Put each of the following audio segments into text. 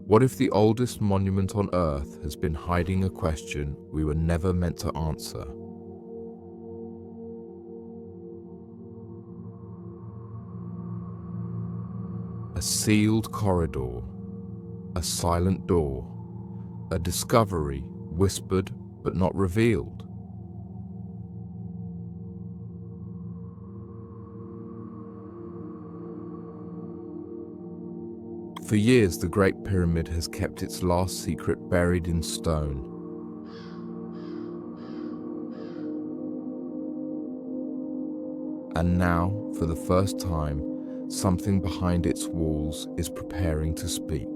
What if the oldest monument on Earth has been hiding a question we were never meant to answer? A sealed corridor, a silent door, a discovery whispered but not revealed. For years, the Great Pyramid has kept its last secret buried in stone. And now, for the first time, something behind its walls is preparing to speak.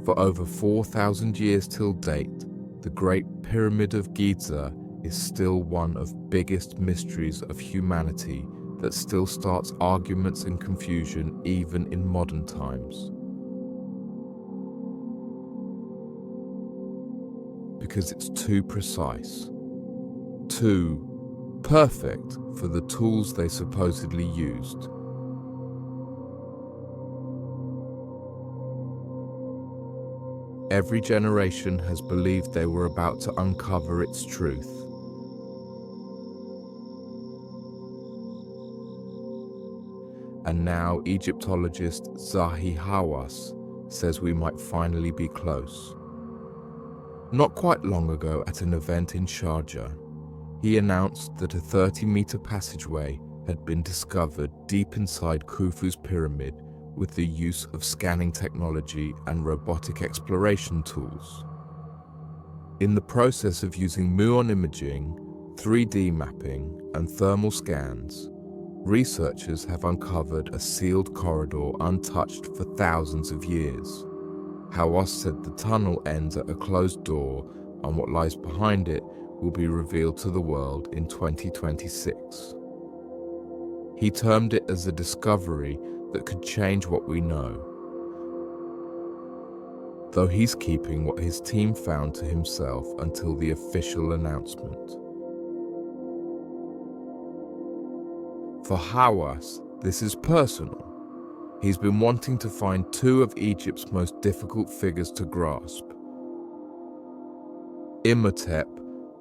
For over 4,000 years till date, the Great Pyramid of Giza is still one of biggest mysteries of humanity that still starts arguments and confusion even in modern times. Because it's too precise, too perfect for the tools they supposedly used. Every generation has believed they were about to uncover its truth. And now Egyptologist Zahi Hawass says we might finally be close. Not quite long ago, at an event in Sharjah, he announced that a 30-meter passageway had been discovered deep inside Khufu's pyramid with the use of scanning technology and robotic exploration tools. In the process of using muon imaging, 3D mapping, and thermal scans, researchers have uncovered a sealed corridor untouched for thousands of years. Hawass said the tunnel ends at a closed door, and what lies behind it will be revealed to the world in 2026. He termed it as a discovery that could change what we know, though he's keeping what his team found to himself until the official announcement. For Hawass, this is personal. He's been wanting to find two of Egypt's most difficult figures to grasp. Imhotep,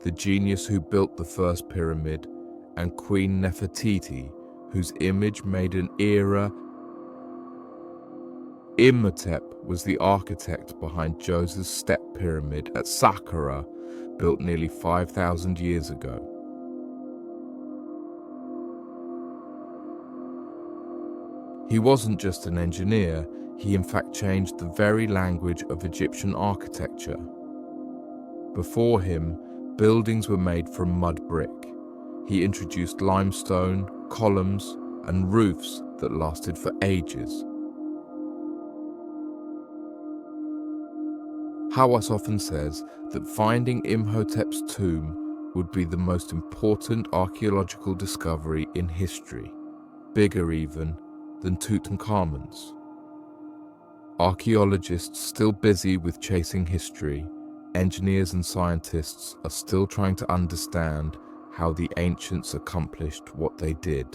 the genius who built the first pyramid, and Queen Nefertiti, whose image made an era. Imhotep was the architect behind Djoser's step pyramid at Saqqara, built nearly 5,000 years ago. He wasn't just an engineer, he in fact changed the very language of Egyptian architecture. Before him, buildings were made from mud brick. He introduced limestone, columns, and roofs that lasted for ages. Hawass often says that finding Imhotep's tomb would be the most important archaeological discovery in history, bigger even than Tutankhamun's. Archaeologists still busy with chasing history, engineers and scientists are still trying to understand how the ancients accomplished what they did.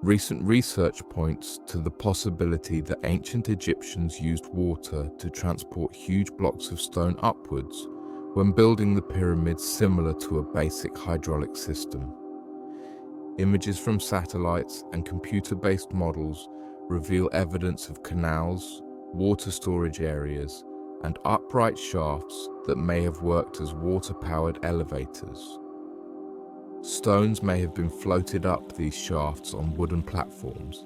Recent research points to the possibility that ancient Egyptians used water to transport huge blocks of stone upwards when building the pyramids similar to a basic hydraulic system. Images from satellites and computer-based models reveal evidence of canals, water storage areas, and upright shafts that may have worked as water-powered elevators. Stones may have been floated up these shafts on wooden platforms,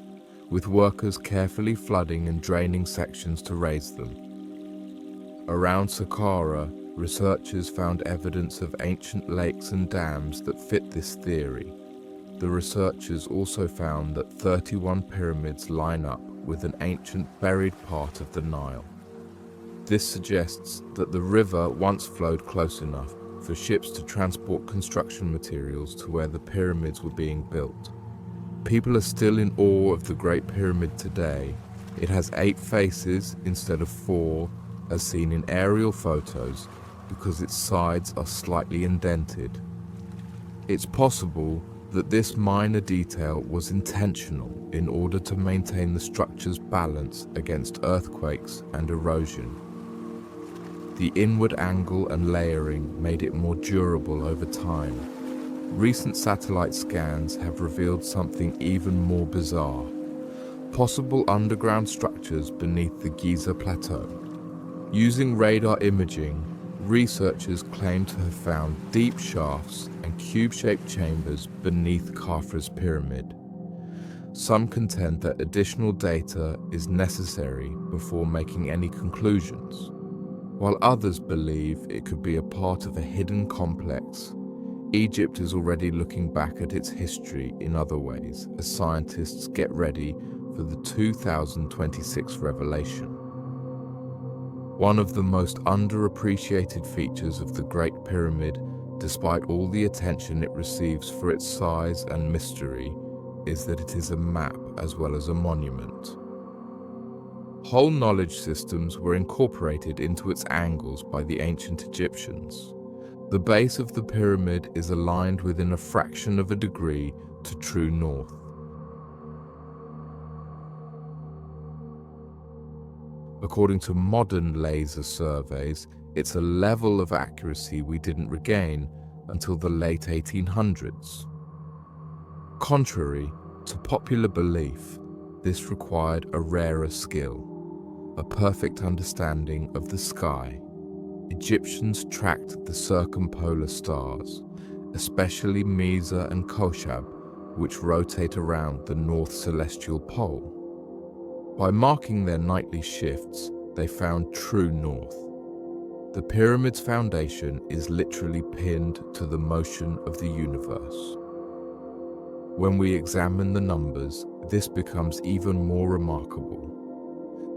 with workers carefully flooding and draining sections to raise them. Around Saqqara, researchers found evidence of ancient lakes and dams that fit this theory. The researchers also found that 31 pyramids line up with an ancient buried part of the Nile. This suggests that the river once flowed close enough for ships to transport construction materials to where the pyramids were being built. People are still in awe of the Great Pyramid today. It has 8 faces instead of 4, as seen in aerial photos, because its sides are slightly indented. It's possible that this minor detail was intentional in order to maintain the structure's balance against earthquakes and erosion. The inward angle and layering made it more durable over time. Recent satellite scans have revealed something even more bizarre: possible underground structures beneath the Giza Plateau. Using radar imaging, researchers claim to have found deep shafts and cube-shaped chambers beneath Khafre's pyramid. Some contend that additional data is necessary before making any conclusions, while others believe it could be a part of a hidden complex. Egypt is already looking back at its history in other ways as scientists get ready for the 2026 revelation. One of the most underappreciated features of the Great Pyramid, despite all the attention it receives for its size and mystery, is that it is a map as well as a monument. Whole knowledge systems were incorporated into its angles by the ancient Egyptians. The base of the pyramid is aligned within a fraction of a degree to true north. According to modern laser surveys, it's a level of accuracy we didn't regain until the late 1800s. Contrary to popular belief, this required a rarer skill, a perfect understanding of the sky. Egyptians tracked the circumpolar stars, especially Mesa and Koshab, which rotate around the north celestial pole. By marking their nightly shifts, they found true north. The pyramid's foundation is literally pinned to the motion of the universe. When we examine the numbers, this becomes even more remarkable.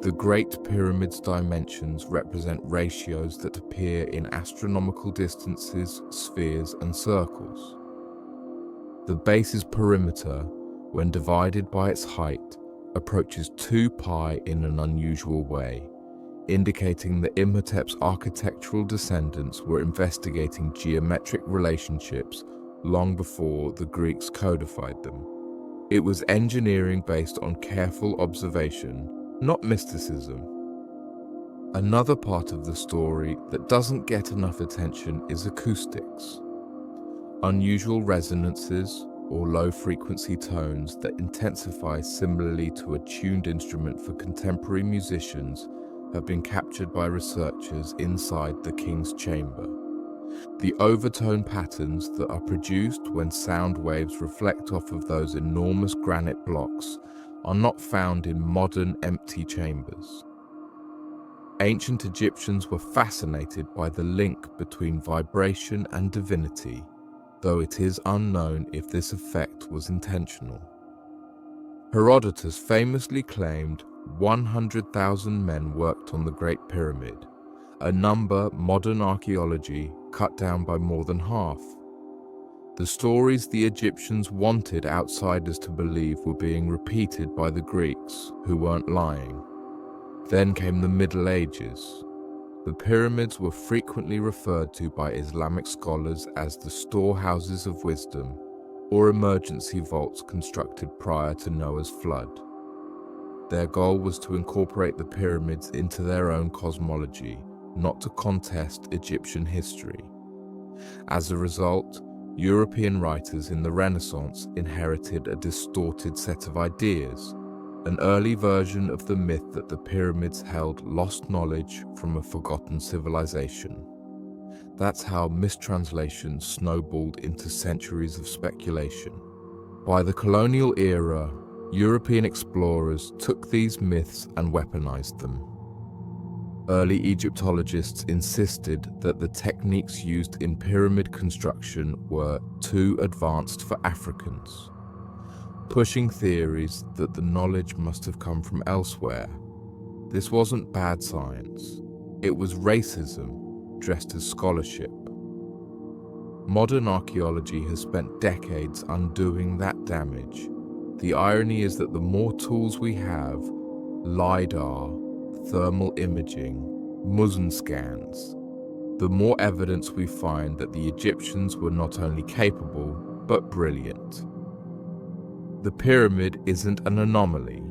The Great Pyramid's dimensions represent ratios that appear in astronomical distances, spheres, and circles. The base's perimeter, when divided by its height, approaches 2 pi in an unusual way, indicating that Imhotep's architectural descendants were investigating geometric relationships long before the Greeks codified them. It was engineering based on careful observation, not mysticism. Another part of the story that doesn't get enough attention is acoustics. Unusual resonances, or low-frequency tones that intensify similarly to a tuned instrument for contemporary musicians, have been captured by researchers inside the king's chamber. The overtone patterns that are produced when sound waves reflect off of those enormous granite blocks are not found in modern empty chambers. Ancient Egyptians were fascinated by the link between vibration and divinity, though it is unknown if this effect was intentional. Herodotus famously claimed 100,000 men worked on the Great Pyramid, a number modern archaeology cut down by more than half. The stories the Egyptians wanted outsiders to believe were being repeated by the Greeks, who weren't lying. Then came the Middle Ages. The pyramids were frequently referred to by Islamic scholars as the storehouses of wisdom, or emergency vaults constructed prior to Noah's flood. Their goal was to incorporate the pyramids into their own cosmology, not to contest Egyptian history. As a result, European writers in the Renaissance inherited a distorted set of ideas, an early version of the myth that the pyramids held lost knowledge from a forgotten civilization. That's how mistranslations snowballed into centuries of speculation. By the colonial era, European explorers took these myths and weaponized them. Early Egyptologists insisted that the techniques used in pyramid construction were too advanced for Africans, pushing theories that the knowledge must have come from elsewhere. This wasn't bad science. It was racism dressed as scholarship. Modern archaeology has spent decades undoing that damage. The irony is that the more tools we have, LiDAR, thermal imaging, Musen scans, the more evidence we find that the Egyptians were not only capable, but brilliant. The pyramid isn't an anomaly,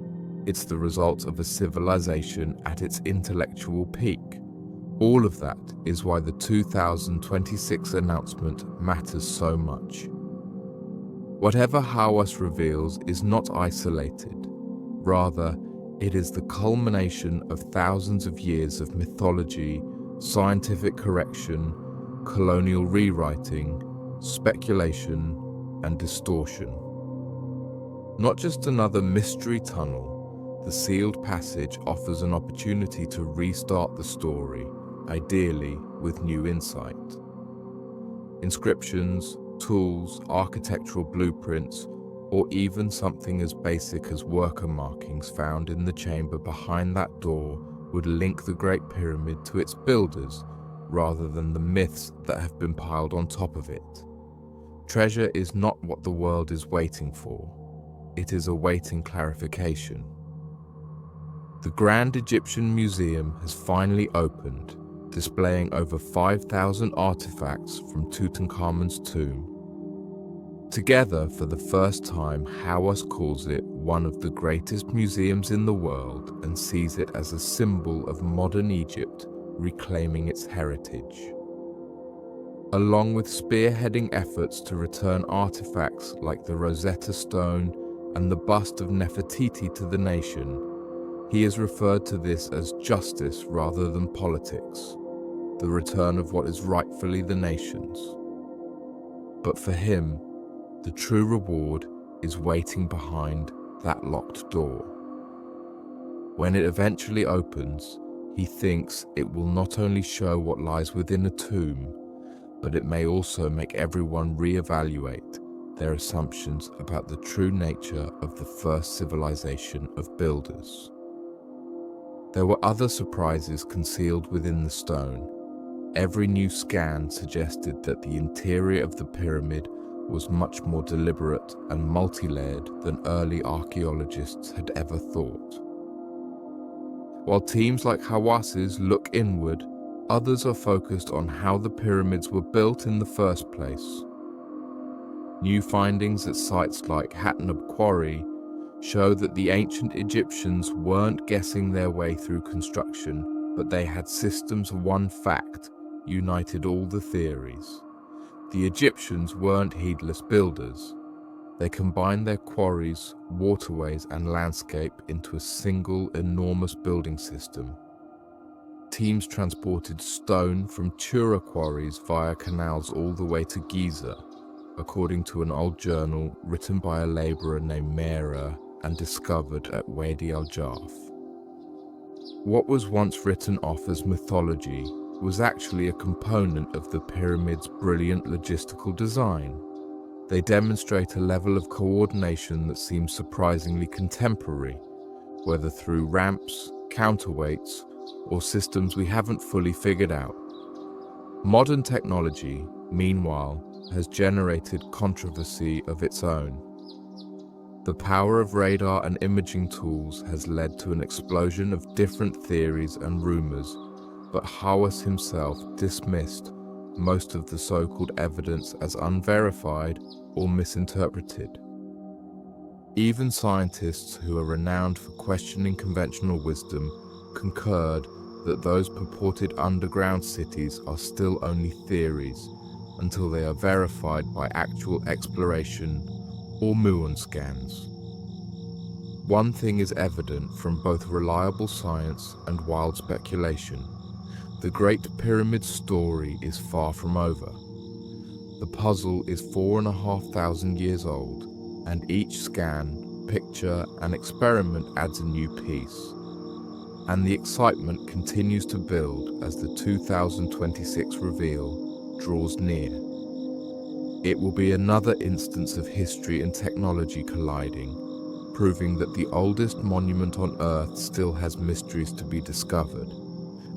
it's the result of a civilization at its intellectual peak. All of that is why the 2026 announcement matters so much. Whatever Hawass reveals is not isolated. Rather, it is the culmination of thousands of years of mythology, scientific correction, colonial rewriting, speculation, and distortion. Not just another mystery tunnel, the sealed passage offers an opportunity to restart the story, ideally with new insight. Inscriptions, tools, architectural blueprints, or even something as basic as worker markings found in the chamber behind that door would link the Great Pyramid to its builders, rather than the myths that have been piled on top of it. Treasure is not what the world is waiting for. It is awaiting clarification. The Grand Egyptian Museum has finally opened, displaying over 5,000 artifacts from Tutankhamun's tomb. Together, for the first time, Hawass calls it one of the greatest museums in the world and sees it as a symbol of modern Egypt reclaiming its heritage. Along with spearheading efforts to return artifacts like the Rosetta Stone and the bust of Nefertiti to the nation, he has referred to this as justice rather than politics, the return of what is rightfully the nation's. But for him, the true reward is waiting behind that locked door. When it eventually opens, he thinks it will not only show what lies within a tomb, but it may also make everyone reevaluate their assumptions about the true nature of the first civilization of builders. There were other surprises concealed within the stone. Every new scan suggested that the interior of the pyramid was much more deliberate and multi-layered than early archaeologists had ever thought. While teams like Hawass's look inward, others are focused on how the pyramids were built in the first place. New findings at sites like Hatnub Quarry show that the ancient Egyptians weren't guessing their way through construction, but they had systems. One fact united all the theories. The Egyptians weren't heedless builders. They combined their quarries, waterways, and landscape into a single enormous building system. Teams transported stone from Tura quarries via canals all the way to Giza, according to an old journal written by a laborer named Mera and discovered at Wadi al-Jarf. What was once written off as mythology was actually a component of the pyramid's brilliant logistical design. They demonstrate a level of coordination that seems surprisingly contemporary, whether through ramps, counterweights, or systems we haven't fully figured out. Modern technology, meanwhile, has generated controversy of its own. The power of radar and imaging tools has led to an explosion of different theories and rumors, but Hawass himself dismissed most of the so-called evidence as unverified or misinterpreted. Even scientists who are renowned for questioning conventional wisdom concurred that those purported underground cities are still only theories until they are verified by actual exploration or muon scans. One thing is evident from both reliable science and wild speculation. The Great Pyramid story is far from over. The puzzle is 4,500 years old, and each scan, picture, and experiment adds a new piece. And the excitement continues to build as the 2026 reveal draws near. It will be another instance of history and technology colliding, proving that the oldest monument on Earth still has mysteries to be discovered,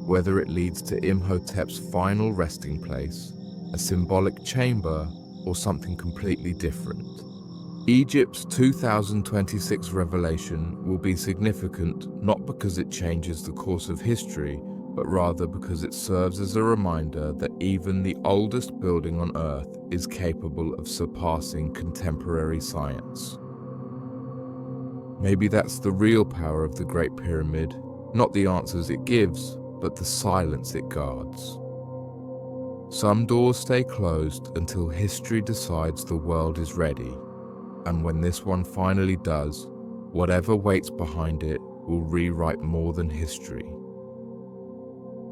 whether it leads to Imhotep's final resting place, a symbolic chamber, or something completely different. Egypt's 2026 revelation will be significant not because it changes the course of history, but rather because it serves as a reminder that even the oldest building on Earth is capable of surpassing contemporary science. Maybe that's the real power of the Great Pyramid, not the answers it gives, but the silence it guards. Some doors stay closed until history decides the world is ready, and when this one finally does, whatever waits behind it will rewrite more than history.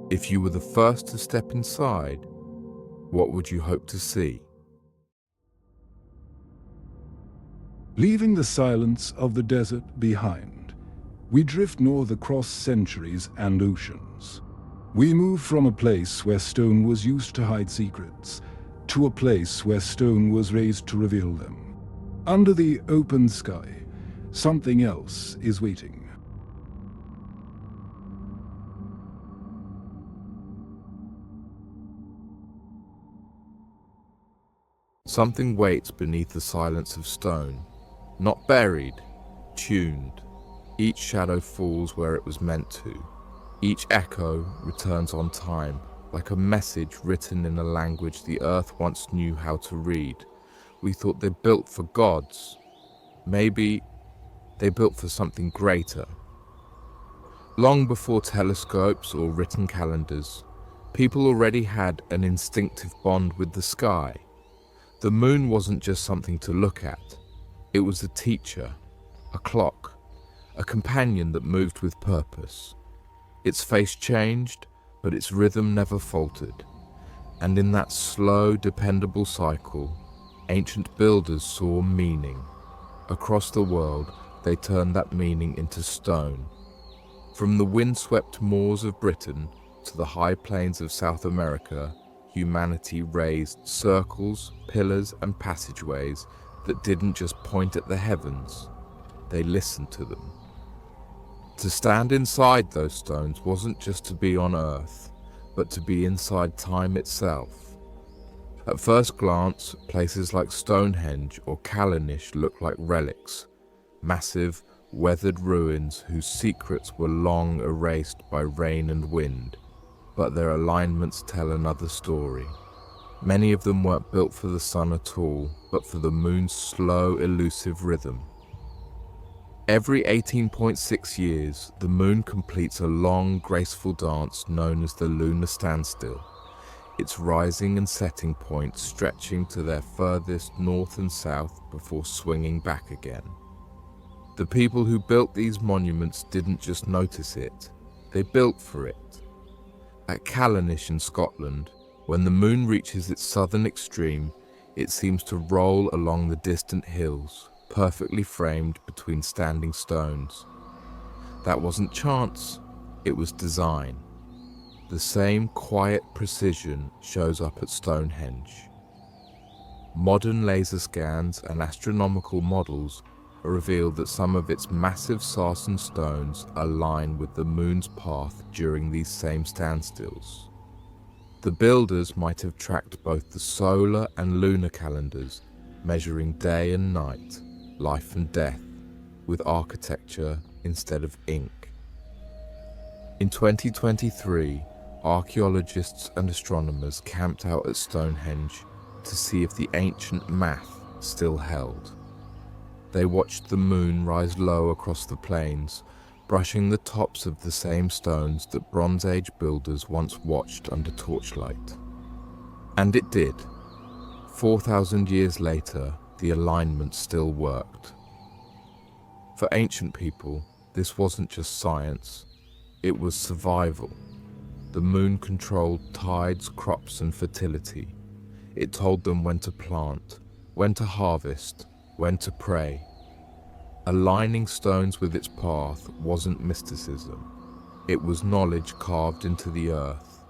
If you were the first to step inside, what would you hope to see? Leaving the silence of the desert behind, we drift north across centuries and oceans. We move from a place where stone was used to hide secrets, to a place where stone was raised to reveal them. Under the open sky, something else is waiting. Something waits beneath the silence of stone, not buried, tuned. Each shadow falls where it was meant to. Each echo returns on time, like a message written in a language the earth once knew how to read. We thought they built for gods. Maybe they built for something greater. Long before telescopes or written calendars, people already had an instinctive bond with the sky. The moon wasn't just something to look at. It was a teacher, a clock, a companion that moved with purpose. Its face changed, but its rhythm never faltered. And in that slow, dependable cycle, ancient builders saw meaning. Across the world, they turned that meaning into stone. From the windswept moors of Britain to the high plains of South America, humanity raised circles, pillars, and passageways that didn't just point at the heavens, they listened to them. To stand inside those stones wasn't just to be on Earth, but to be inside time itself. At first glance, places like Stonehenge or Callanish look like relics, massive, weathered ruins whose secrets were long erased by rain and wind, but their alignments tell another story. Many of them weren't built for the sun at all, but for the moon's slow, elusive rhythm. Every 18.6 years, the moon completes a long, graceful dance known as the lunar standstill, its rising and setting points stretching to their furthest north and south before swinging back again. The people who built these monuments didn't just notice it, they built for it. At Callanish in Scotland, when the moon reaches its southern extreme, it seems to roll along the distant hills, perfectly framed between standing stones. That wasn't chance, it was design. The same quiet precision shows up at Stonehenge. Modern laser scans and astronomical models reveal that some of its massive sarsen stones align with the moon's path during these same standstills. The builders might have tracked both the solar and lunar calendars, measuring day and night, life and death, with architecture instead of ink. In 2023, archaeologists and astronomers camped out at Stonehenge to see if the ancient math still held. They watched the moon rise low across the plains, brushing the tops of the same stones that Bronze Age builders once watched under torchlight. And it did. 4,000 years later, the alignment still worked. For ancient people, this wasn't just science, it was survival. The moon controlled tides, crops, and fertility. It told them when to plant, when to harvest, when to pray. Aligning stones with its path wasn't mysticism. It was knowledge carved into the earth.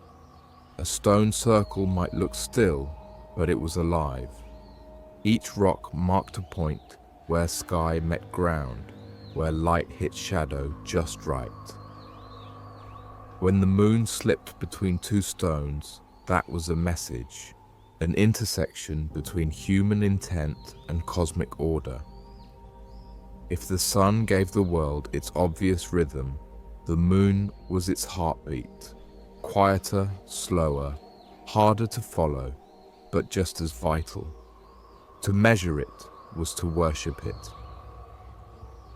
A stone circle might look still, but it was alive. Each rock marked a point where sky met ground, where light hit shadow just right. When the moon slipped between two stones, that was a message, an intersection between human intent and cosmic order. If the sun gave the world its obvious rhythm, the moon was its heartbeat. quieter, slower, harder to follow, but just as vital. To measure it was to worship it.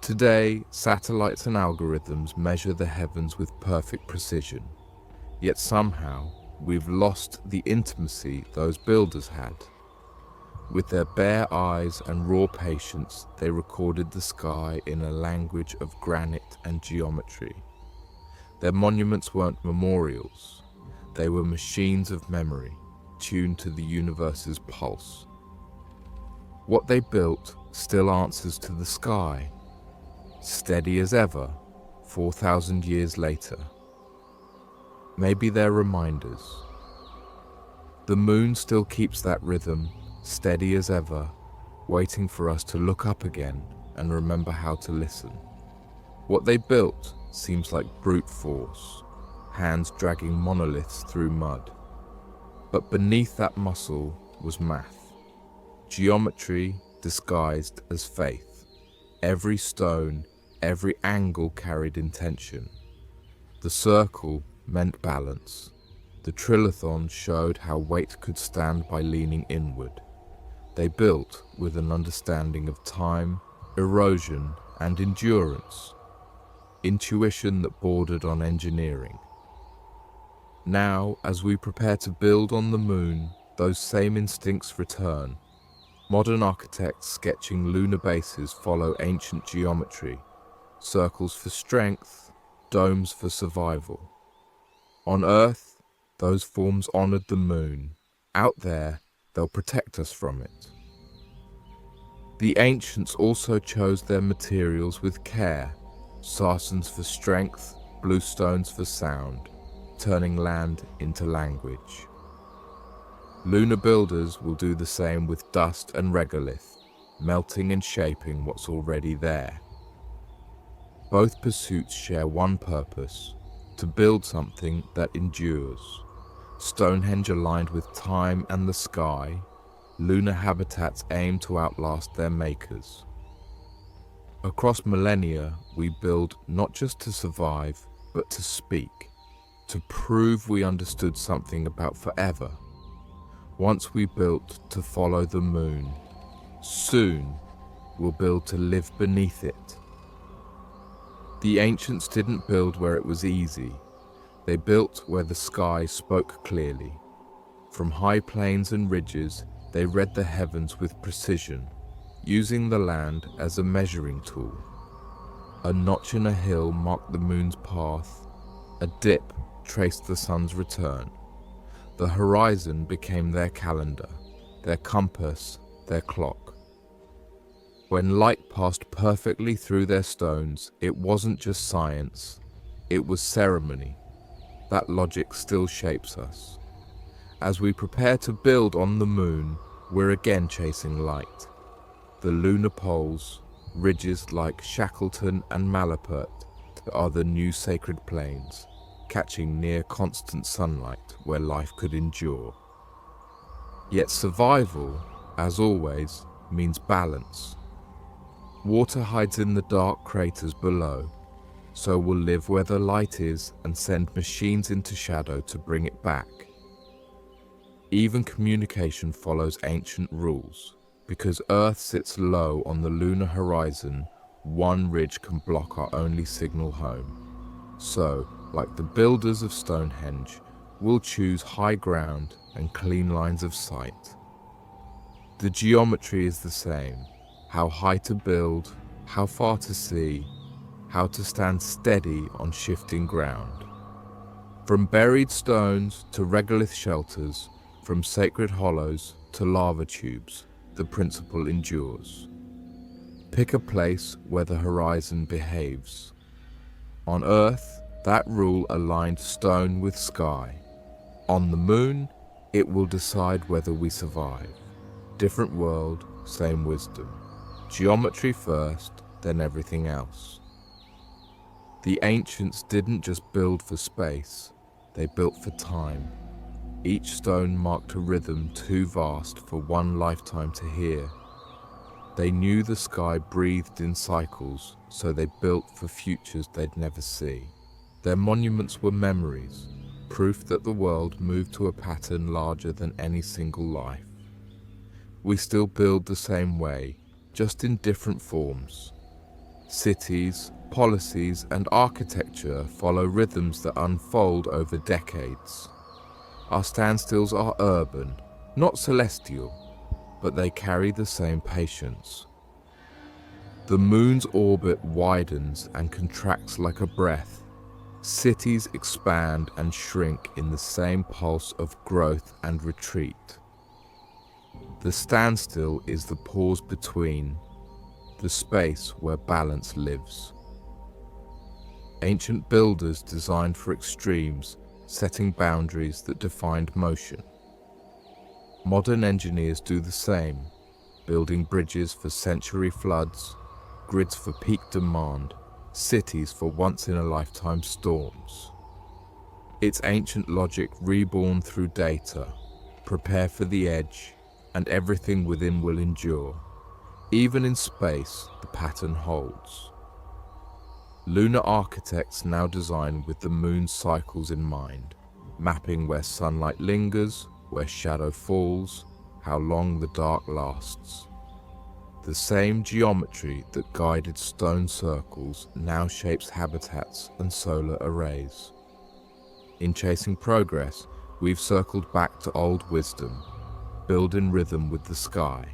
Today, satellites and algorithms measure the heavens with perfect precision, yet somehow we've lost the intimacy those builders had. With their bare eyes and raw patience, they recorded the sky in a language of granite and geometry. Their monuments weren't memorials, they were machines of memory, tuned to the universe's pulse. What they built still answers to the sky, steady as ever, 4,000 years later. Maybe they're reminders. The moon still keeps that rhythm, steady as ever, waiting for us to look up again and remember how to listen. What they built seems like brute force, hands dragging monoliths through mud. But beneath that muscle was math, geometry disguised as faith. Every stone, every angle carried intention. The circle meant balance. The trilithon showed how weight could stand by leaning inward. They built with an understanding of time, erosion, and endurance. Intuition that bordered on engineering. Now, as we prepare to build on the moon, those same instincts return. Modern architects sketching lunar bases follow ancient geometry, circles for strength, domes for survival. On Earth, those forms honored the moon. Out there, they'll protect us from it. The ancients also chose their materials with care, sartans for strength, bluestones for sound, turning land into language. Lunar builders will do the same with dust and regolith, melting and shaping what's already there. Both pursuits share one purpose, to build something that endures. Stonehenge aligned with time and the sky, lunar habitats aim to outlast their makers. Across millennia, we build not just to survive, but to speak, to prove we understood something about forever. Once we built to follow the moon, soon we'll build to live beneath it. The ancients didn't build where it was easy. They built where the sky spoke clearly. From high plains and ridges, they read the heavens with precision, using the land as a measuring tool. A notch in a hill marked the moon's path. A dip traced the sun's return. The horizon became their calendar, their compass, their clock. When light passed perfectly through their stones, it wasn't just science, it was ceremony. That logic still shapes us. As we prepare to build on the moon, we're again chasing light. The lunar poles, ridges like Shackleton and Malapert, are the new sacred plains, catching near constant sunlight where life could endure. Yet survival, as always, means balance. Water hides in the dark craters below, so we'll live where the light is and send machines into shadow to bring it back. Even communication follows ancient rules. Because Earth sits low on the lunar horizon, one ridge can block our only signal home. So, like the builders of Stonehenge, we'll choose high ground and clean lines of sight. The geometry is the same. How high to build, how far to see, how to stand steady on shifting ground. From buried stones to regolith shelters, from sacred hollows to lava tubes, the principle endures. Pick a place where the horizon behaves. On Earth, that rule aligned stone with sky. On the moon, it will decide whether we survive. Different world, same wisdom. Geometry first, then everything else. The ancients didn't just build for space, they built for time. Each stone marked a rhythm too vast for one lifetime to hear. They knew the sky breathed in cycles, so they built for futures they'd never see. Their monuments were memories, proof that the world moved to a pattern larger than any single life. We still build the same way, just in different forms. Cities, policies, and architecture follow rhythms that unfold over decades. Our standstills are urban, not celestial, but they carry the same patience. The moon's orbit widens and contracts like a breath. Cities expand and shrink in the same pulse of growth and retreat. The standstill is the pause between, the space where balance lives. Ancient builders designed for extremes, setting boundaries that defined motion. Modern engineers do the same, building bridges for century floods, grids for peak demand, cities for once-in-a-lifetime storms. It's ancient logic reborn through data. Prepare for the edge, and everything within will endure. Even in space, the pattern holds. Lunar architects now design with the moon's cycles in mind, mapping where sunlight lingers, where shadow falls, how long the dark lasts. The same geometry that guided stone circles now shapes habitats and solar arrays. In chasing progress, we've circled back to old wisdom, build in rhythm with the sky.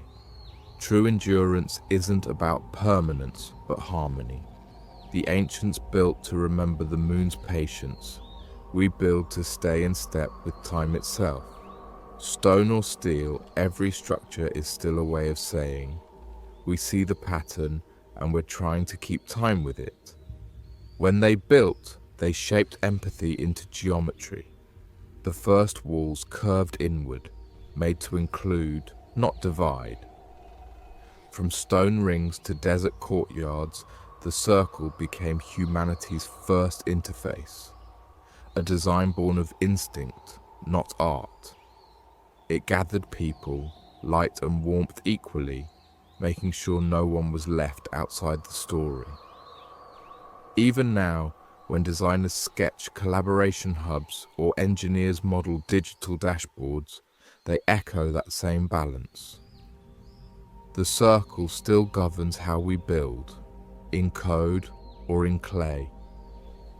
True endurance isn't about permanence, but harmony. The ancients built to remember the moon's patience. We build to stay in step with time itself. Stone or steel, every structure is still a way of saying, we see the pattern and we're trying to keep time with it. When they built, they shaped empathy into geometry. The first walls curved inward, made to include, not divide. From stone rings to desert courtyards, the circle became humanity's first interface. A design born of instinct, not art. It gathered people, light and warmth equally, making sure no one was left outside the story. Even now, when designers sketch collaboration hubs or engineers model digital dashboards, they echo that same balance. The circle still governs how we build, in code or in clay.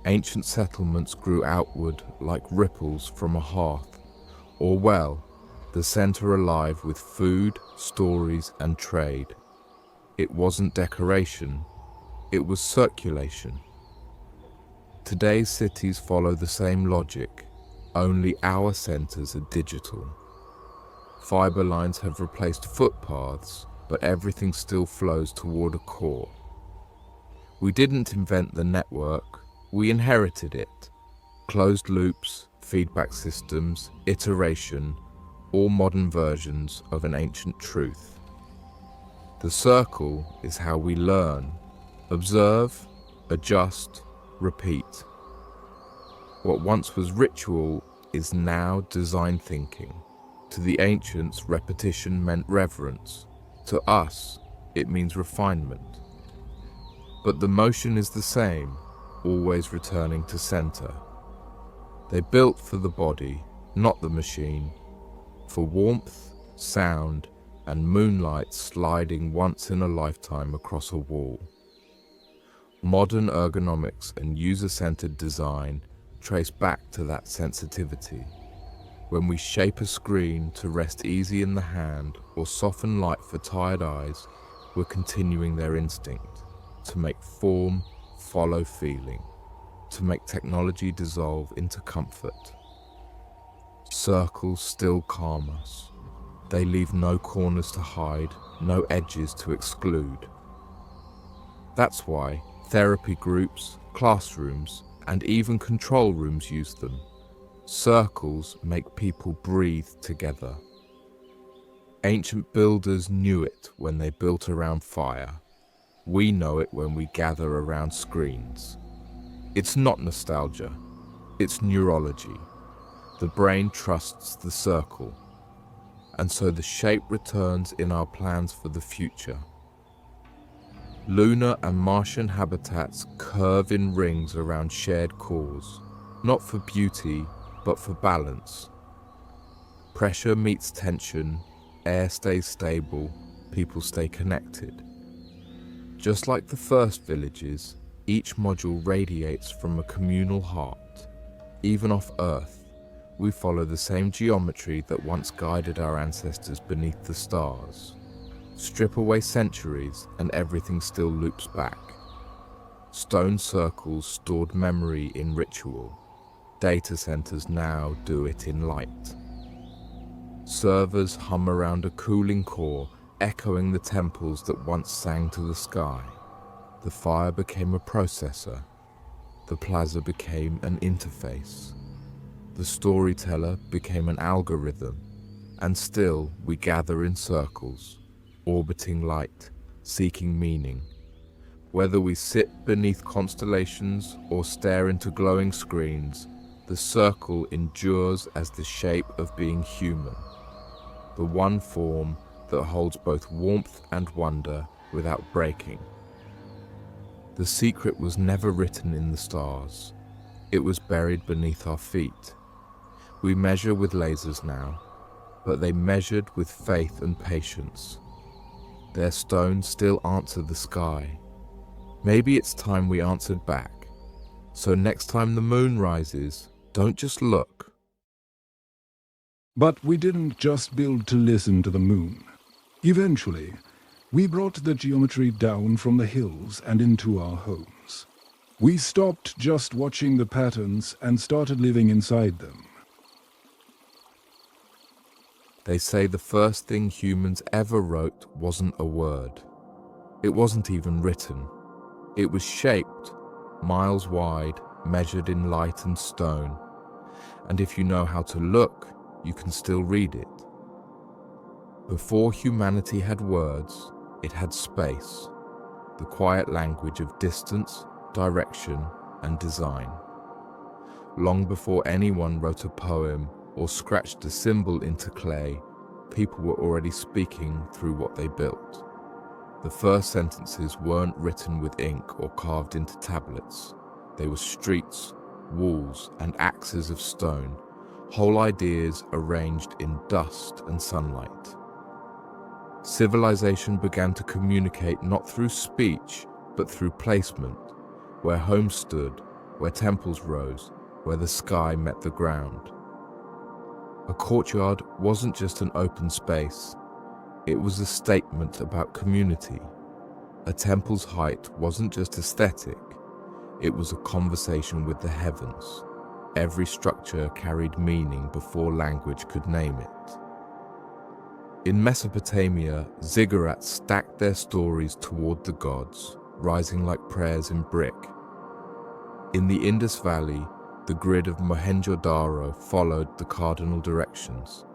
Ancient settlements grew outward like ripples from a hearth, or well, the center alive with food, stories, and trade. It wasn't decoration, it was circulation. Today's cities follow the same logic, only our centers are digital. Fiber lines have replaced footpaths, but everything still flows toward a core. We didn't invent the network, we inherited it. Closed loops, feedback systems, iteration, all modern versions of an ancient truth. The circle is how we learn, observe, adjust, repeat. What once was ritual is now design thinking. To the ancients, repetition meant reverence. To us, it means refinement. But the motion is the same, always returning to center. They built for the body, not the machine, for warmth, sound, and moonlight sliding once in a lifetime across a wall. Modern ergonomics and user-centered design trace back to that sensitivity. When we shape a screen to rest easy in the hand or soften light for tired eyes, we're continuing their instinct to make form follow feeling, to make technology dissolve into comfort. Circles still calm us. They leave no corners to hide, no edges to exclude. That's why therapy groups, classrooms, and even control rooms use them. Circles make people breathe together. Ancient builders knew it when they built around fire. We know it when we gather around screens. It's not nostalgia, it's neurology. The brain trusts the circle, and so the shape returns in our plans for the future. Lunar and Martian habitats curve in rings around shared cores, not for beauty, but for balance. Pressure meets tension, air stays stable, people stay connected. Just like the first villages, each module radiates from a communal heart. Even off Earth, we follow the same geometry that once guided our ancestors beneath the stars. Strip away centuries and everything still loops back. Stone circles stored memory in ritual. Data centers now do it in light. Servers hum around a cooling core, echoing the temples that once sang to the sky. The fire became a processor. The plaza became an interface. The storyteller became an algorithm. And still we gather in circles, orbiting light, seeking meaning. Whether we sit beneath constellations or stare into glowing screens, the circle endures as the shape of being human. The one form that holds both warmth and wonder without breaking. The secret was never written in the stars. It was buried beneath our feet. We measure with lasers now, but they measured with faith and patience. Their stones still answer the sky. Maybe it's time we answered back. So next time the moon rises, don't just look. But we didn't just build to listen to the moon. Eventually, we brought the geometry down from the hills and into our homes. We stopped just watching the patterns and started living inside them. They say the first thing humans ever wrote wasn't a word. It wasn't even written. It was shaped, miles wide, measured in light and stone. And if you know how to look, you can still read it. Before humanity had words, it had space, the quiet language of distance, direction, and design. Long before anyone wrote a poem or scratched a symbol into clay, people were already speaking through what they built. The first sentences weren't written with ink or carved into tablets. They were streets, walls, and axes of stone, whole ideas arranged in dust and sunlight. Civilization began to communicate not through speech, but through placement, where homes stood, where temples rose, where the sky met the ground. A courtyard wasn't just an open space, it was a statement about community. A temple's height wasn't just aesthetic, it was a conversation with the heavens. Every structure carried meaning before language could name it. In Mesopotamia, ziggurats stacked their stories toward the gods, rising like prayers in brick. In the Indus Valley, the grid of Mohenjo-daro followed the cardinal directions,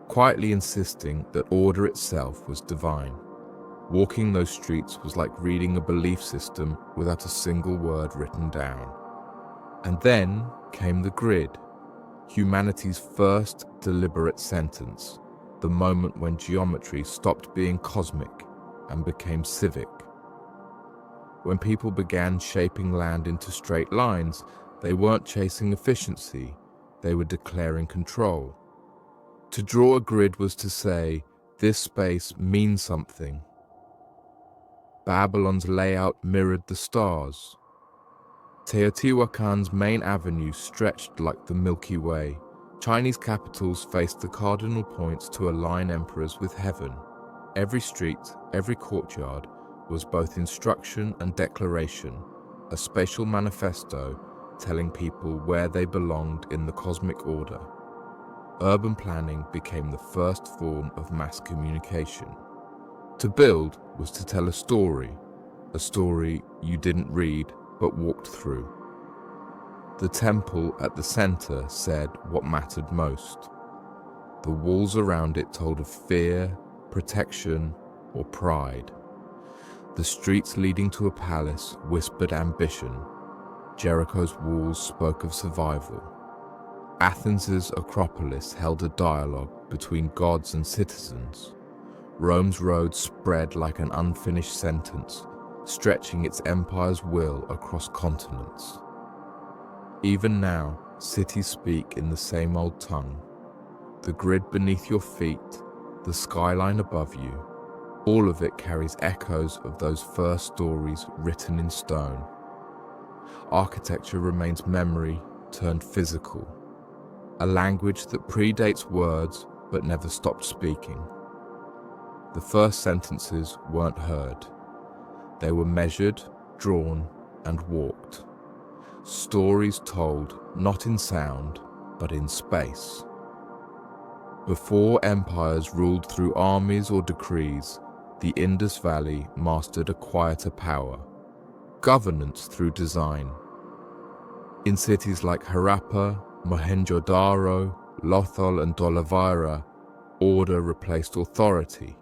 quietly insisting that order itself was divine. Walking those streets was like reading a belief system without a single word written down. And then came the grid, humanity's first deliberate sentence, the moment when geometry stopped being cosmic and became civic. When people began shaping land into straight lines, they weren't chasing efficiency, they were declaring control. To draw a grid was to say, this space means something. Babylon's layout mirrored the stars. Teotihuacan's main avenue stretched like the Milky Way. Chinese capitals faced the cardinal points to align emperors with heaven. Every street, every courtyard was both instruction and declaration, a spatial manifesto telling people where they belonged in the cosmic order. Urban planning became the first form of mass communication. To build was to tell a story you didn't read but walked through. The temple at the center said what mattered most. The walls around it told of fear, protection, or pride. The streets leading to a palace whispered ambition. Jericho's walls spoke of survival. Athens's Acropolis held a dialogue between gods and citizens. Rome's roads spread like an unfinished sentence, stretching its empire's will across continents. Even now, cities speak in the same old tongue. The grid beneath your feet, the skyline above you, all of it carries echoes of those first stories written in stone. Architecture remains memory turned physical, a language that predates words but never stopped speaking. The first sentences weren't heard. They were measured, drawn, and walked. Stories told not in sound, but in space. Before empires ruled through armies or decrees, the Indus Valley mastered a quieter power, governance through design. In cities like Harappa, Mohenjo-daro, Lothal, and Dholavira, order replaced authority.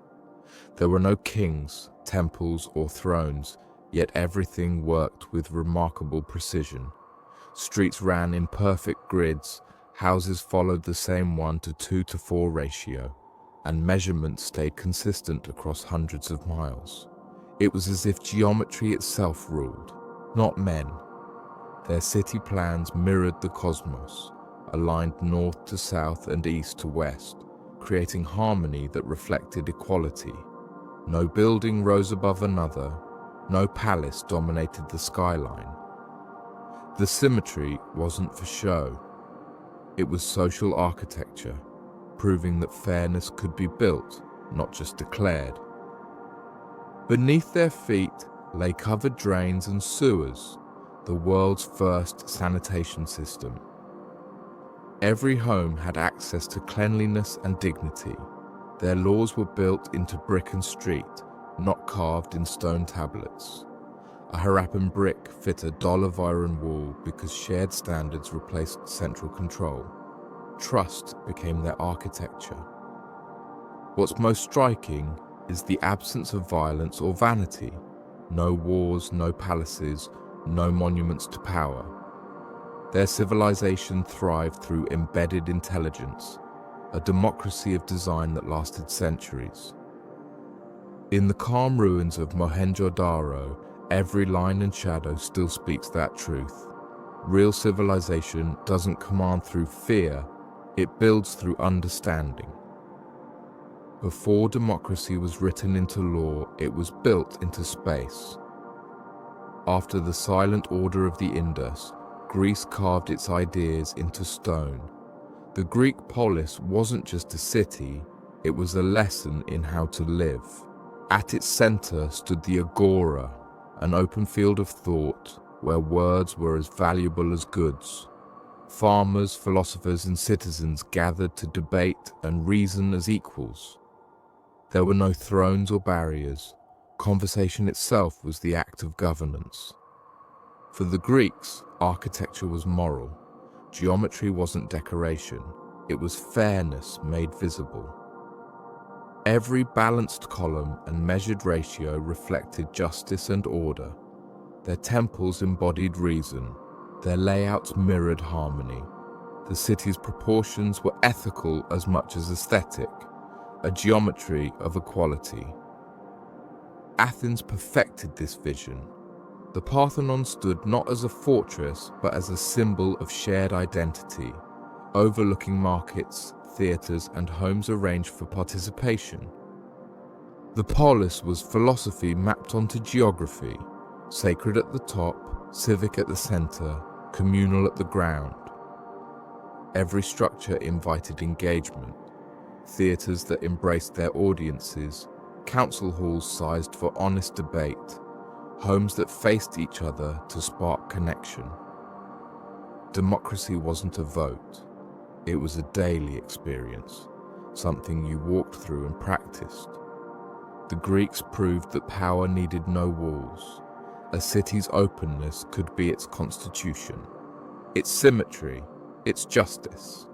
There were no kings, temples, or thrones, yet everything worked with remarkable precision. Streets ran in perfect grids, houses followed the same 1:2:4 ratio, and measurements stayed consistent across hundreds of miles. It was as if geometry itself ruled, not men. Their city plans mirrored the cosmos, aligned north to south and east to west, creating harmony that reflected equality. No building rose above another, no palace dominated the skyline. The symmetry wasn't for show. It was social architecture, proving that fairness could be built, not just declared. Beneath their feet lay covered drains and sewers, the world's first sanitation system. Every home had access to cleanliness and dignity. Their laws were built into brick and street, not carved in stone tablets. A Harappan brick fit a Dholaviran wall because shared standards replaced central control. Trust became their architecture. What's most striking is the absence of violence or vanity. No wars, no palaces, no monuments to power. Their civilization thrived through embedded intelligence, a democracy of design that lasted centuries. In the calm ruins of Mohenjo-daro, every line and shadow still speaks that truth. Real civilization doesn't command through fear, it builds through understanding. Before democracy was written into law, it was built into space. After the silent order of the Indus, Greece carved its ideas into stone. The Greek polis wasn't just a city, it was a lesson in how to live. At its center stood the agora, an open field of thought where words were as valuable as goods. Farmers, philosophers, and citizens gathered to debate and reason as equals. There were no thrones or barriers. Conversation itself was the act of governance. For the Greeks, architecture was moral. Geometry wasn't decoration, it was fairness made visible. Every balanced column and measured ratio reflected justice and order. Their temples embodied reason, their layouts mirrored harmony. The city's proportions were ethical as much as aesthetic, a geometry of equality. Athens perfected this vision. The Parthenon stood not as a fortress, but as a symbol of shared identity, overlooking markets, theatres, and homes arranged for participation. The polis was philosophy mapped onto geography, sacred at the top, civic at the centre, communal at the ground. Every structure invited engagement, theatres that embraced their audiences, council halls sized for honest debate, homes that faced each other to spark connection. Democracy wasn't a vote, it was a daily experience, something you walked through and practiced. The Greeks proved that power needed no walls. A city's openness could be its constitution, its symmetry, its justice.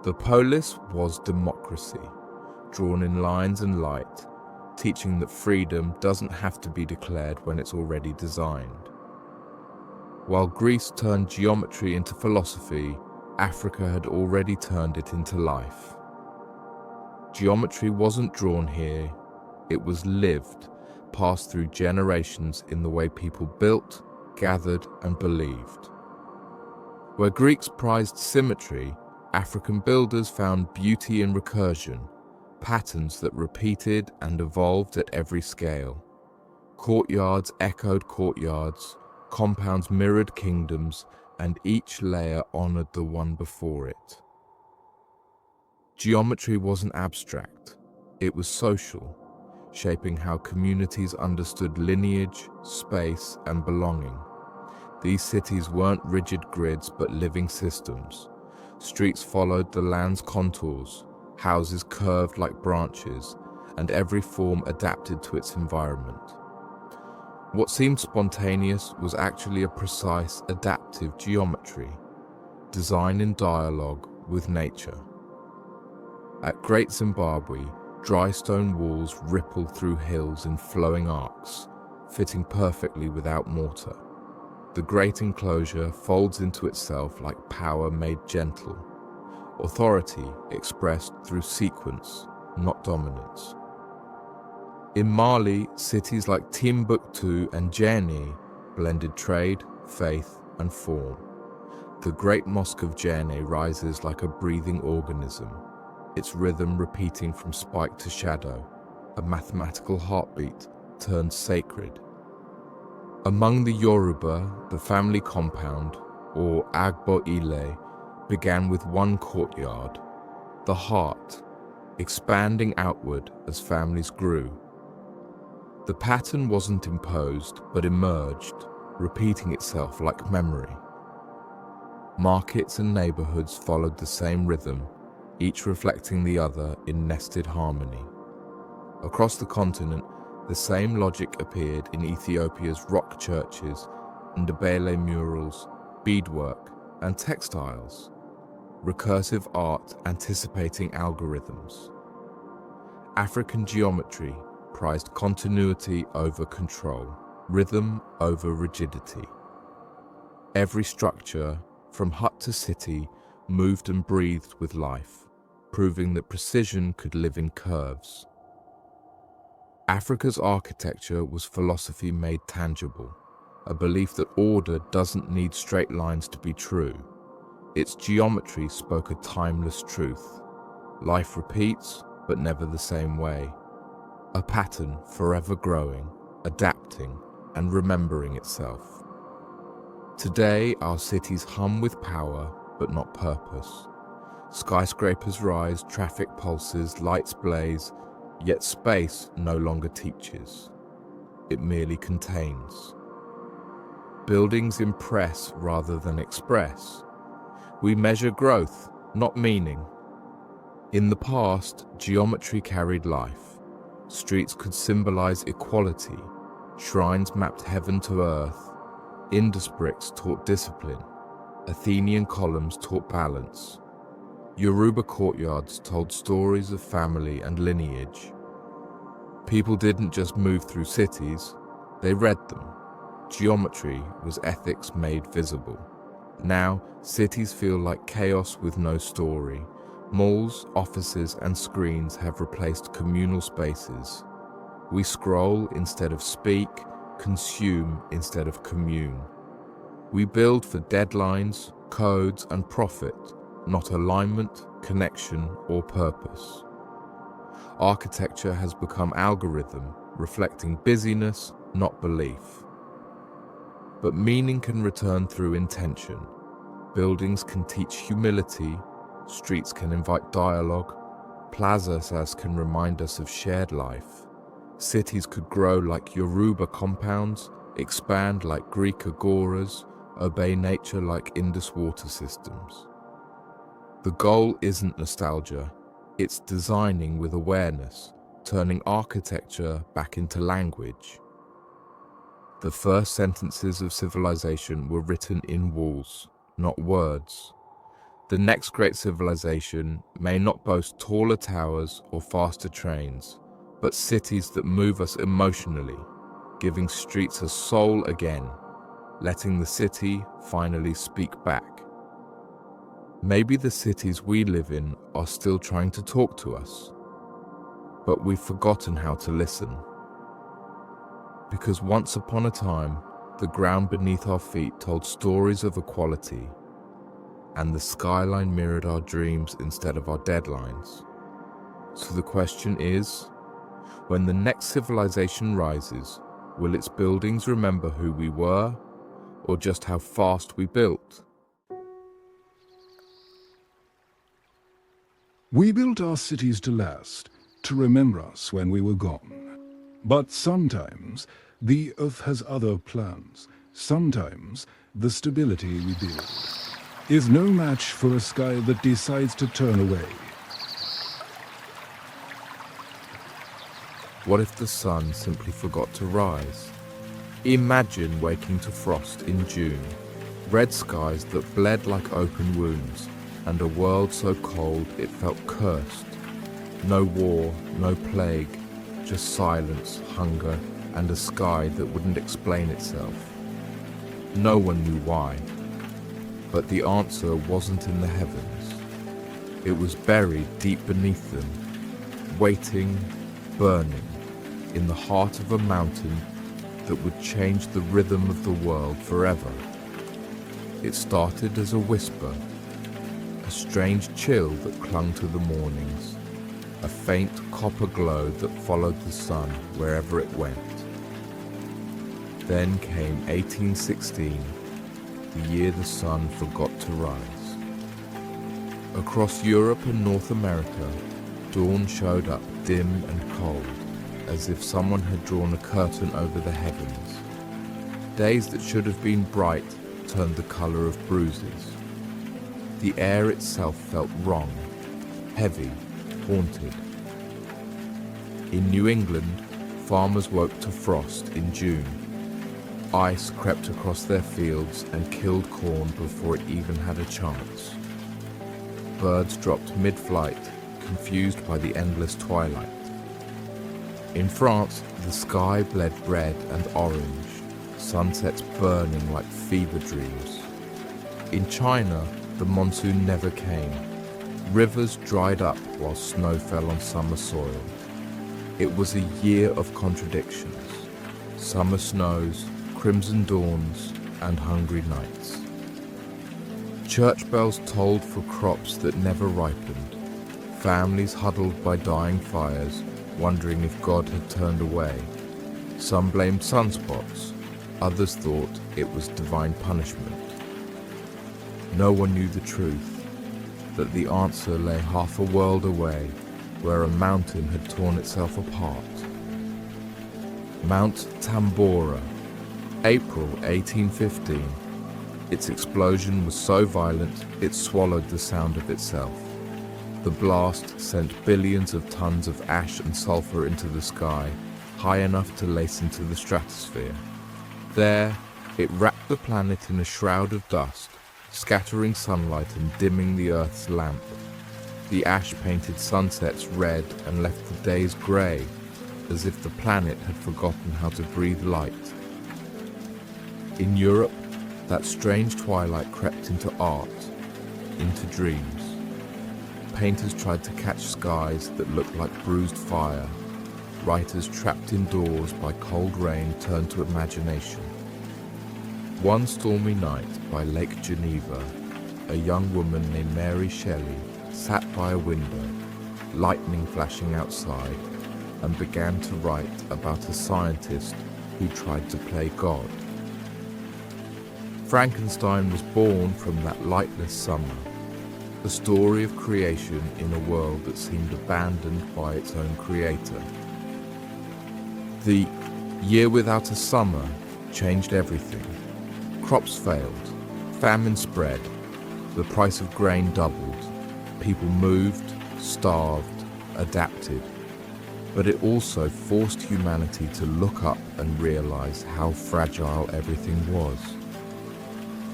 The polis was democracy, drawn in lines and light, teaching that freedom doesn't have to be declared when it's already designed. While Greece turned geometry into philosophy, Africa had already turned it into life. Geometry wasn't drawn here, it was lived, passed through generations in the way people built, gathered, and believed. Where Greeks prized symmetry, African builders found beauty in recursion, patterns that repeated and evolved at every scale. Courtyards echoed courtyards, compounds mirrored kingdoms, and each layer honored the one before it. Geometry wasn't abstract, it was social, shaping how communities understood lineage, space, and belonging. These cities weren't rigid grids but living systems. Streets followed the land's contours, houses curved like branches, and every form adapted to its environment. What seemed spontaneous was actually a precise, adaptive geometry, design in dialogue with nature. At Great Zimbabwe, dry stone walls ripple through hills in flowing arcs, fitting perfectly without mortar. The great enclosure folds into itself like power made gentle, authority expressed through sequence, not dominance. In Mali, cities like Timbuktu and Djenné blended trade, faith, and form. The Great Mosque of Djenné rises like a breathing organism, its rhythm repeating from spike to shadow, a mathematical heartbeat turned sacred. Among the Yoruba, the family compound, or Agbo Ile, began with one courtyard, the heart, expanding outward as families grew. The pattern wasn't imposed, but emerged, repeating itself like memory. Markets and neighborhoods followed the same rhythm, each reflecting the other in nested harmony. Across the continent, the same logic appeared in Ethiopia's rock churches, Ndebele murals, beadwork, and textiles. Recursive art anticipating algorithms. African geometry prized continuity over control, rhythm over rigidity. Every structure, from hut to city, moved and breathed with life, proving that precision could live in curves. Africa's architecture was philosophy made tangible, a belief that order doesn't need straight lines to be true. Its geometry spoke a timeless truth. Life repeats, but never the same way. A pattern forever growing, adapting, and remembering itself. Today, our cities hum with power, but not purpose. Skyscrapers rise, traffic pulses, lights blaze, yet space no longer teaches. It merely contains. Buildings impress rather than express. We measure growth, not meaning. In the past, geometry carried life. Streets could symbolize equality. Shrines mapped heaven to earth. Indus bricks taught discipline. Athenian columns taught balance. Yoruba courtyards told stories of family and lineage. People didn't just move through cities, they read them. Geometry was ethics made visible. Now, cities feel like chaos with no story. Malls, offices, and screens have replaced communal spaces. We scroll instead of speak, consume instead of commune. We build for deadlines, codes, and profit, not alignment, connection, or purpose. Architecture has become algorithm, reflecting busyness, not belief. But meaning can return through intention. Buildings can teach humility, streets can invite dialogue, plazas can remind us of shared life. Cities could grow like Yoruba compounds, expand like Greek agoras, obey nature like Indus water systems. The goal isn't nostalgia, it's designing with awareness, turning architecture back into language. The first sentences of civilization were written in walls, not words. The next great civilization may not boast taller towers or faster trains, but cities that move us emotionally, giving streets a soul again, letting the city finally speak back. Maybe the cities we live in are still trying to talk to us, but we've forgotten how to listen. Because once upon a time, the ground beneath our feet told stories of equality. and the skyline mirrored our dreams instead of our deadlines. So the question is, when the next civilization rises, will its buildings remember who we were, or just how fast we built? We built our cities to last, to remember us when we were gone. But sometimes the earth has other plans. Sometimes the stability we build is no match for a sky that decides to turn away. What if the sun simply forgot to rise? Imagine waking to frost in June, red skies that bled like open wounds, and a world so cold it felt cursed. No war, no plague, just silence, hunger, and a sky that wouldn't explain itself. No one knew why, but the answer wasn't in the heavens. It was buried deep beneath them, waiting, burning, in the heart of a mountain that would change the rhythm of the world forever. It started as a whisper, a strange chill that clung to the mornings, a faint copper glow that followed the sun wherever it went. Then came 1816, the year the sun forgot to rise. Across Europe and North America, dawn showed up dim and cold, as if someone had drawn a curtain over the heavens. Days that should have been bright turned the color of bruises. The air itself felt wrong, heavy, haunted. In New England, farmers woke to frost in June. Ice crept across their fields and killed corn before it even had a chance. Birds dropped mid-flight, confused by the endless twilight. In France, the sky bled red and orange, sunsets burning like fever dreams. In China, the monsoon never came. Rivers dried up while snow fell on summer soil. It was a year of contradictions. Summer snows, crimson dawns, and hungry nights. Church bells tolled for crops that never ripened. Families huddled by dying fires, wondering if God had turned away. Some blamed sunspots, others thought it was divine punishment. No one knew the truth, that the answer lay half a world away, where a mountain had torn itself apart. Mount Tambora, April 1815. Its explosion was so violent it swallowed the sound of itself. The blast sent billions of tons of ash and sulfur into the sky, high enough to lace into the stratosphere. There, it wrapped the planet in a shroud of dust, scattering sunlight and dimming the Earth's lamp. The ash painted sunsets red and left the days grey, as if the planet had forgotten how to breathe light. In Europe, that strange twilight crept into art, into dreams. Painters tried to catch skies that looked like bruised fire. Writers trapped indoors by cold rain turned to imagination. One stormy night by Lake Geneva, a young woman named Mary Shelley sat by a window, lightning flashing outside, and began to write about a scientist who tried to play God. Frankenstein was born from that lightless summer, the story of creation in a world that seemed abandoned by its own creator. The year without a summer changed everything. Crops failed, famine spread, the price of grain doubled, people moved, starved, adapted. But it also forced humanity to look up and realize how fragile everything was,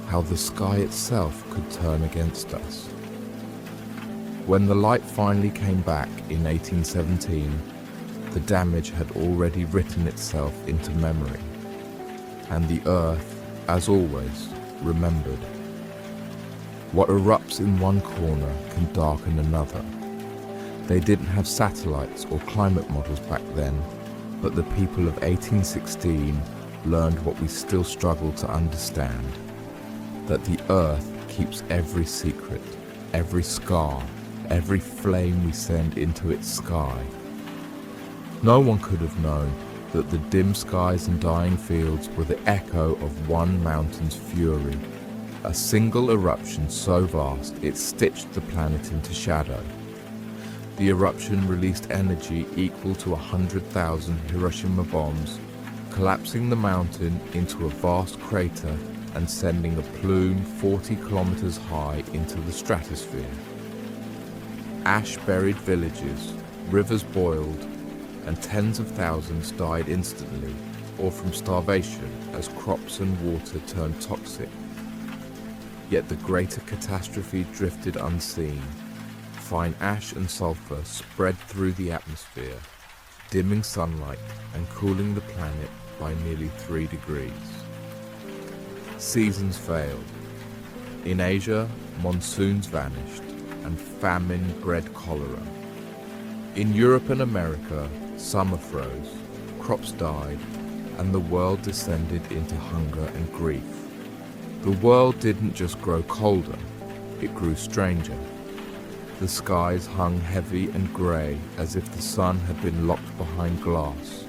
how the sky itself could turn against us. When the light finally came back in 1817, the damage had already written itself into memory, and the Earth, as always, remembered. What erupts in one corner can darken another. They didn't have satellites or climate models back then, but the people of 1816 learned what we still struggle to understand, that the Earth keeps every secret, every scar, every flame we send into its sky. No one could have known that the dim skies and dying fields were the echo of one mountain's fury, a single eruption so vast it stitched the planet into shadow. The eruption released energy equal to 100,000 Hiroshima bombs, collapsing the mountain into a vast crater and sending a plume 40 kilometers high into the stratosphere. Ash buried villages, rivers boiled, and tens of thousands died instantly or from starvation as crops and water turned toxic. Yet the greater catastrophe drifted unseen. Fine ash and sulfur spread through the atmosphere, dimming sunlight and cooling the planet by nearly 3 degrees. Seasons failed. In Asia, monsoons vanished and famine bred cholera. In Europe and America, summer froze, crops died, and the world descended into hunger and grief. The world didn't just grow colder, it grew stranger. The skies hung heavy and grey as if the sun had been locked behind glass.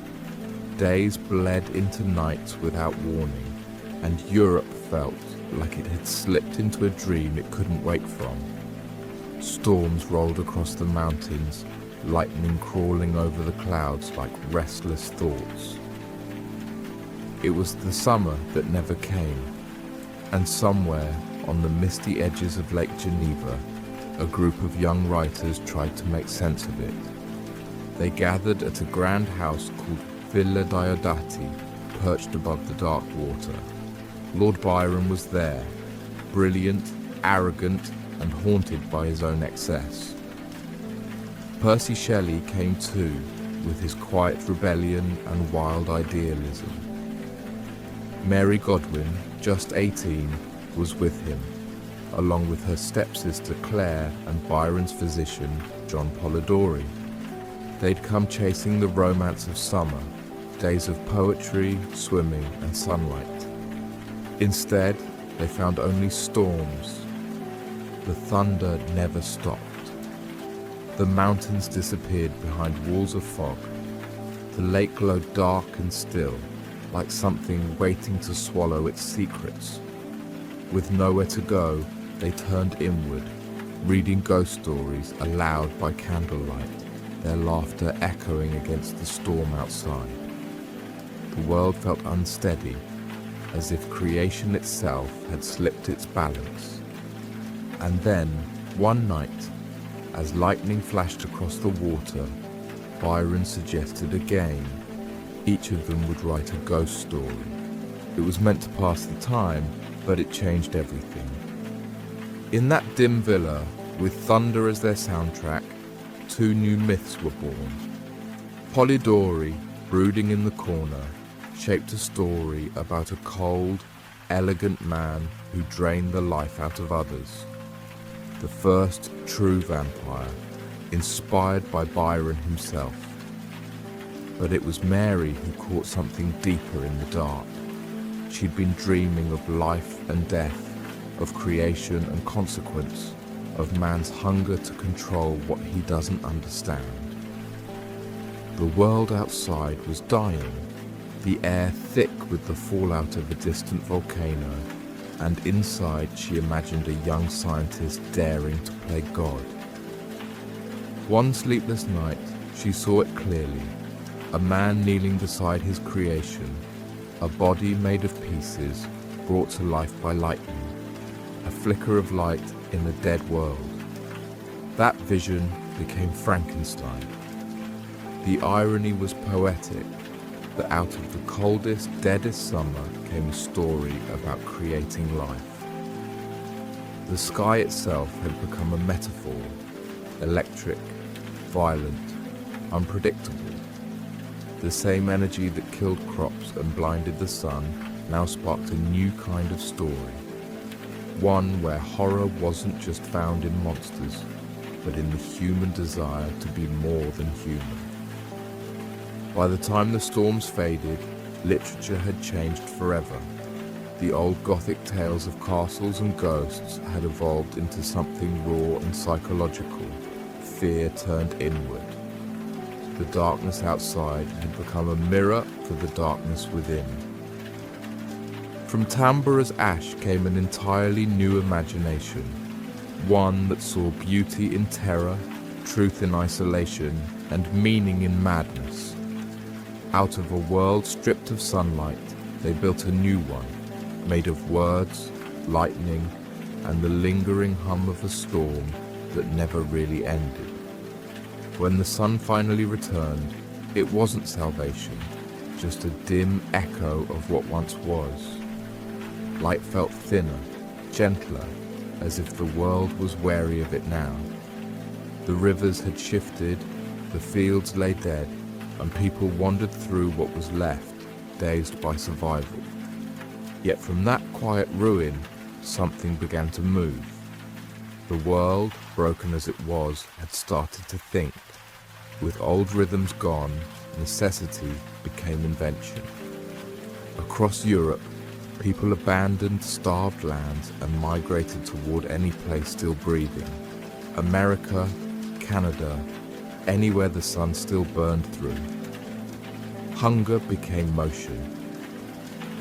Days bled into nights without warning, and Europe felt like it had slipped into a dream it couldn't wake from. Storms rolled across the mountains, lightning crawling over the clouds like restless thoughts. It was the summer that never came, and somewhere on the misty edges of Lake Geneva, a group of young writers tried to make sense of it. They gathered at a grand house called Villa Diodati, perched above the dark water. Lord Byron was there, brilliant, arrogant, and haunted by his own excess. Percy Shelley came too, with his quiet rebellion and wild idealism. Mary Godwin, just 18, was with him, along with her stepsister Claire and Byron's physician, John Polidori. They'd come chasing the romance of summer, days of poetry, swimming, and sunlight. Instead, they found only storms. The thunder never stopped. The mountains disappeared behind walls of fog. The lake glowed dark and still, like something waiting to swallow its secrets. With nowhere to go, they turned inward, reading ghost stories aloud by candlelight, their laughter echoing against the storm outside. The world felt unsteady, as if creation itself had slipped its balance. And then, one night, as lightning flashed across the water, Byron suggested a game. Each of them would write a ghost story. It was meant to pass the time, but it changed everything. In that dim villa, with thunder as their soundtrack, 2 new myths were born. Polidori, brooding in the corner, shaped a story about a cold, elegant man who drained the life out of others. The first true vampire, inspired by Byron himself. But it was Mary who caught something deeper in the dark. She'd been dreaming of life and death, of creation and consequence, of man's hunger to control what he doesn't understand. The world outside was dying, the air thick with the fallout of a distant volcano, and inside she imagined a young scientist daring to play God. One sleepless night, she saw it clearly, a man kneeling beside his creation, a body made of pieces brought to life by lightning, a flicker of light in a dead world. That vision became Frankenstein. The irony was poetic, that out of the coldest, deadest summer came a story about creating life. The sky itself had become a metaphor, electric, violent, unpredictable. The same energy that killed crops and blinded the sun now sparked a new kind of story. One where horror wasn't just found in monsters, but in the human desire to be more than human. By the time the storms faded, literature had changed forever. The old Gothic tales of castles and ghosts had evolved into something raw and psychological. Fear turned inward. The darkness outside had become a mirror for the darkness within. From Tambura's ash came an entirely new imagination, one that saw beauty in terror, truth in isolation, and meaning in madness. Out of a world stripped of sunlight, they built a new one, made of words, lightning, and the lingering hum of a storm that never really ended. When the sun finally returned, it wasn't salvation, just a dim echo of what once was. Light felt thinner, gentler, as if the world was wary of it now. The rivers had shifted, the fields lay dead, and people wandered through what was left, dazed by survival. Yet from that quiet ruin, something began to move. The world, broken as it was, had started to think. With old rhythms gone, necessity became invention. Across Europe, people abandoned starved lands and migrated toward any place still breathing. America, Canada, anywhere the sun still burned through. Hunger became motion.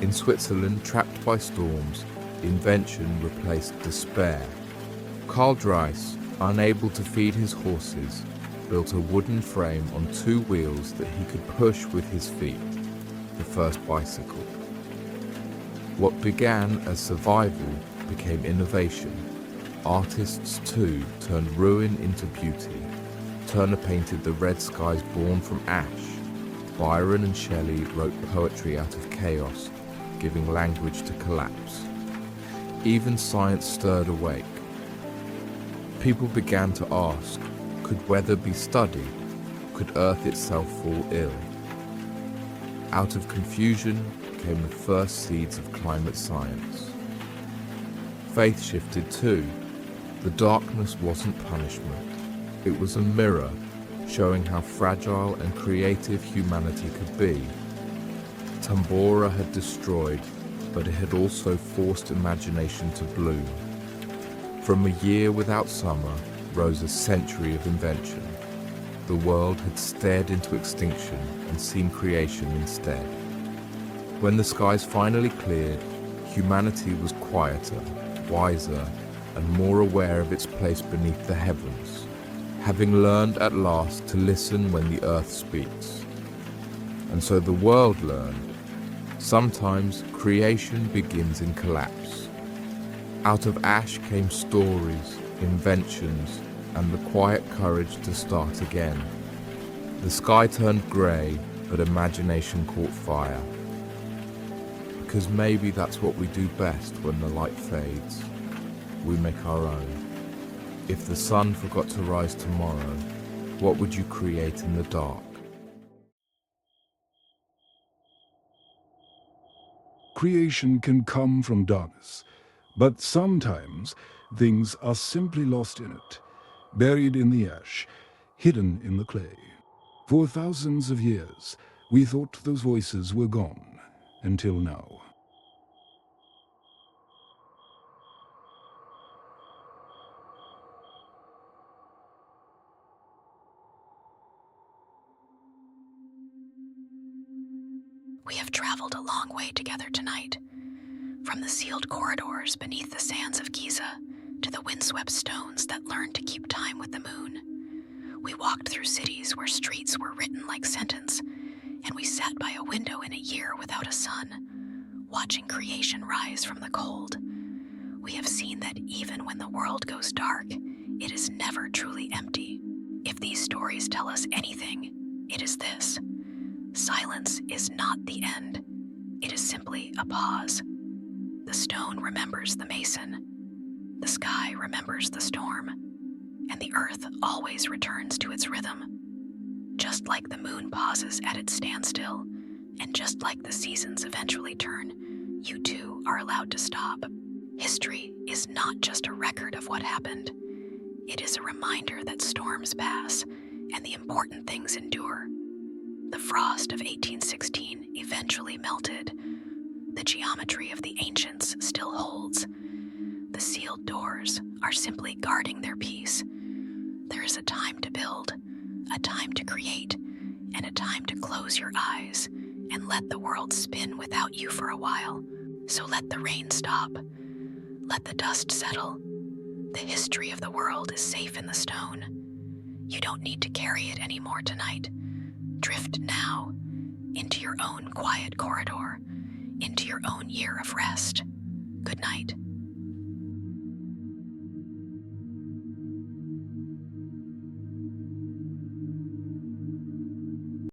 In Switzerland, trapped by storms, invention replaced despair. Karl Dreiss, unable to feed his horses, built a wooden frame on 2 wheels that he could push with his feet, the first bicycle. What began as survival became innovation. Artists too turned ruin into beauty. Turner painted the red skies born from ash. Byron and Shelley wrote poetry out of chaos, giving language to collapse. Even science stirred awake. People began to ask, could weather be studied? Could Earth itself fall ill? Out of confusion came the first seeds of climate science. Faith shifted too. The darkness wasn't punishment. It was a mirror, showing how fragile and creative humanity could be. Tambora had destroyed, but it had also forced imagination to bloom. From a year without summer rose a century of invention. The world had stared into extinction and seen creation instead. When the skies finally cleared, humanity was quieter, wiser, and more aware of its place beneath the heavens, having learned at last to listen when the earth speaks. And so the world learned. Sometimes creation begins in collapse. Out of ash came stories, inventions, and the quiet courage to start again. The sky turned grey, but imagination caught fire. Because maybe that's what we do best when the light fades. We make our own. If the sun forgot to rise tomorrow, what would you create in the dark? Creation can come from darkness, but sometimes things are simply lost in it, buried in the ash, hidden in the clay. For thousands of years, we thought those voices were gone, until now. We have traveled a long way together tonight, from the sealed corridors beneath the sands of Giza to the windswept stones that learned to keep time with the moon. We walked through cities where streets were written like sentence, and we sat by a window in a year without a sun, watching creation rise from the cold. We have seen that even when the world goes dark, it is never truly empty. If these stories tell us anything, it is this. Silence is not the end. It is simply a pause. The stone remembers the mason. The sky remembers the storm. And the earth always returns to its rhythm. Just like the moon pauses at its standstill, and just like the seasons eventually turn, you too are allowed to stop. History is not just a record of what happened. It is a reminder that storms pass and the important things endure. The frost of 1816 eventually melted, The geometry of the ancients still holds. The sealed doors are simply guarding their peace. There is a time to build, a time to create, and a time to close your eyes and let the world spin without you for a while. So let the rain stop. Let the dust settle. The history of the world is safe in the stone. You don't need to carry it anymore tonight. Drift now into your own quiet corridor, into your own year of rest. Good night.